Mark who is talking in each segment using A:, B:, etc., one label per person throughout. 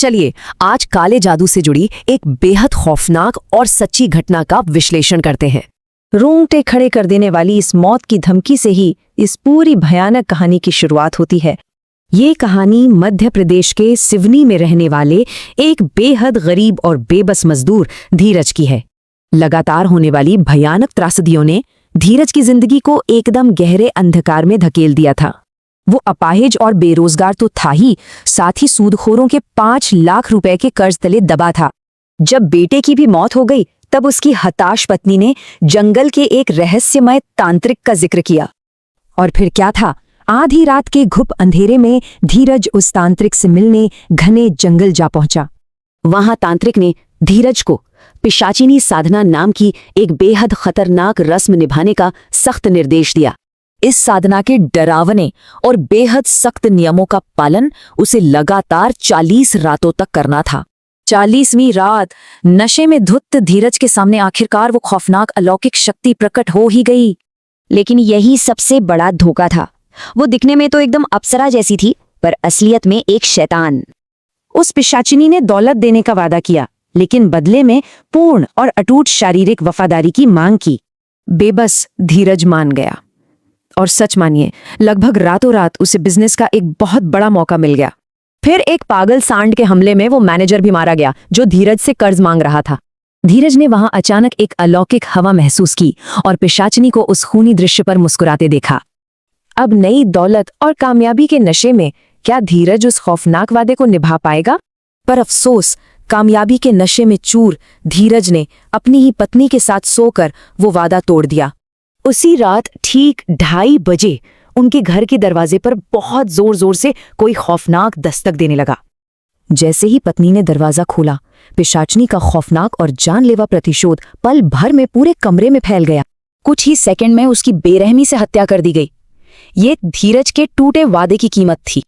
A: चलिए आज काले जादू से जुड़ी एक बेहद खौफनाक और सच्ची घटना का विश्लेषण करते हैं।
B: रोंगटे खड़े कर देने वाली इस मौत की धमकी से ही इस पूरी भयानक कहानी की शुरुआत होती है। ये कहानी मध्य प्रदेश के सिवनी में रहने वाले एक बेहद गरीब और बेबस मजदूर धीरज की है। लगातार होने वाली भयानक त्रासदियों ने धीरज की जिंदगी को एकदम गहरे अंधकार में धकेल दिया था। वो अपाहिज और बेरोजगार तो था ही, साथ ही सूदखोरों के 5 लाख रुपए के कर्ज तले दबा था। जब बेटे की भी मौत हो गई तब उसकी हताश पत्नी ने जंगल के एक रहस्यमय तांत्रिक का जिक्र किया। और फिर क्या था, आधी रात के घुप अंधेरे में धीरज उस तांत्रिक से मिलने घने जंगल जा पहुंचा।
A: वहां तांत्रिक ने धीरज को पिशाचिनी साधना नाम की एक बेहद खतरनाक रस्म निभाने का सख्त निर्देश दिया। इस साधना के डरावने और बेहद सख्त नियमों का पालन उसे लगातार 40 रातों तक करना था।
B: 40वीं रात नशे में धुत धीरज के सामने आखिरकार वो खौफनाक अलौकिक शक्ति प्रकट हो ही गई।
C: लेकिन यही सबसे बड़ा धोखा था। वो दिखने में तो एकदम अप्सरा जैसी थी, पर असलियत में एक शैतान।
B: उस पिशाचिनी ने दौलत देने का वादा किया, लेकिन बदले में पूर्ण और अटूट शारीरिक वफादारी की मांग की। बेबस धीरज मान गया। और सच मानिए, लगभग रातों रात उसे बिजनेस का एक बहुत बड़ा मौका मिल गया। फिर एक पागल सांड के हमले में वो मैनेजर भी मारा गया जो धीरज से कर्ज मांग रहा था। धीरज ने वहां अचानक एक अलौकिक हवा महसूस की और पिशाचिनी को उस खूनी दृश्य पर मुस्कुराते देखा। अब नई दौलत और कामयाबी के नशे में क्या धीरज उस खौफनाक वादे को निभा पाएगा? पर अफसोस, कामयाबी के नशे में चूर धीरज ने अपनी ही पत्नी के साथ सोकर वो वादा तोड़ दिया। उसी रात ठीक 2:30 बजे उनके घर के दरवाजे पर बहुत जोर जोर से कोई खौफनाक दस्तक देने लगा। जैसे ही पत्नी ने दरवाजा खोला, पिशाचिनी का खौफनाक और जानलेवा प्रतिशोध पल भर में पूरे कमरे में फैल गया। कुछ ही सेकंड में उसकी बेरहमी से हत्या कर दी गई। ये धीरज के टूटे वादे की कीमत थी।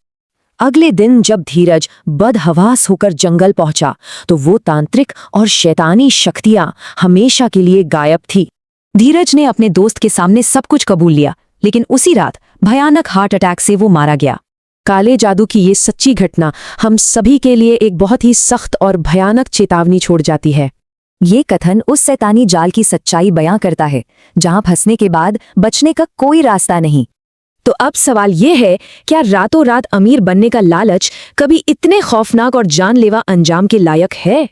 B: अगले दिन जब धीरज बदहवास होकर जंगल पहुंचा तो वो तांत्रिक और शैतानी शक्तियां हमेशा के लिए गायब थी। धीरज ने अपने दोस्त के सामने सब कुछ कबूल लिया, लेकिन उसी रात भयानक हार्ट अटैक से वो मारा गया। काले जादू की ये सच्ची घटना हम सभी के लिए एक बहुत ही सख्त और भयानक चेतावनी छोड़ जाती है। ये कथन उस शैतानी जाल की सच्चाई बयां करता है जहां फंसने के बाद बचने का कोई रास्ता नहीं। तो अब सवाल ये है, क्या रातों रात अमीर बनने का लालच कभी इतने खौफनाक और जानलेवा अंजाम के लायक है?